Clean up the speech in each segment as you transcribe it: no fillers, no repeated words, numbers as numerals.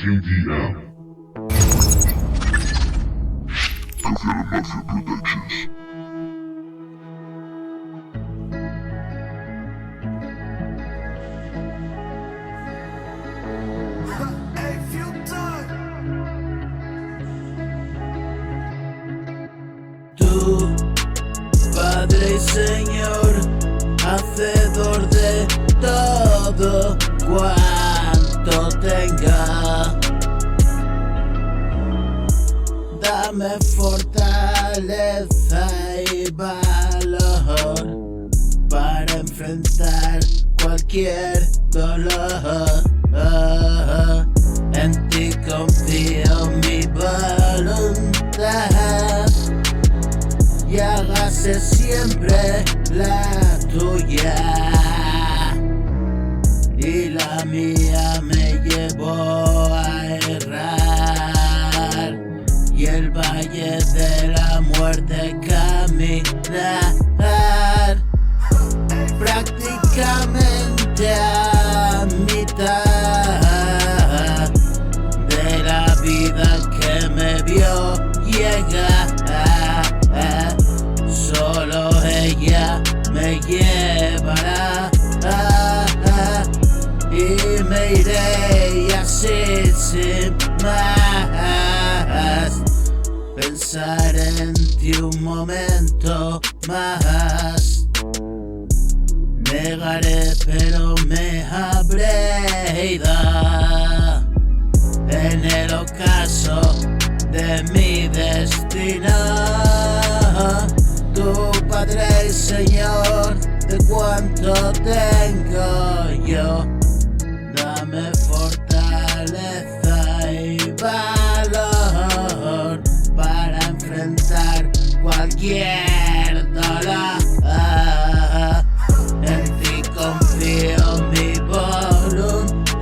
KDM. Confirm Mafia Productions. Tu Padre y Señor, hacedor de todo cuanto tenga, dame fortaleza y valor para enfrentar cualquier dolor. En ti confío mi voluntad y hágase siempre la tuya. Y la mía me llevó a errar y el valle de la muerte caminar, prácticamente a mitad de la vida que me vio llegar. Solo ella me llevará y me iré y así sin más pensar en ti un momento más. Negaré pero me habré ido en el ocaso de mi destino. Tu Padre y Señor, de cuanto tengo yo, dame fortaleza y valor para enfrentar cualquier dolor. En ti confío mi voluntad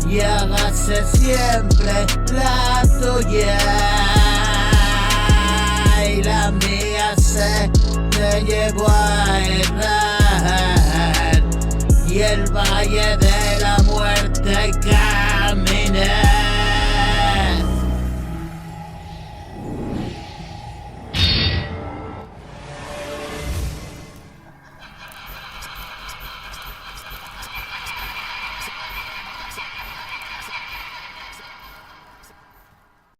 y hágase siempre la tuya. Y la mía se me llevó a errar y el valle de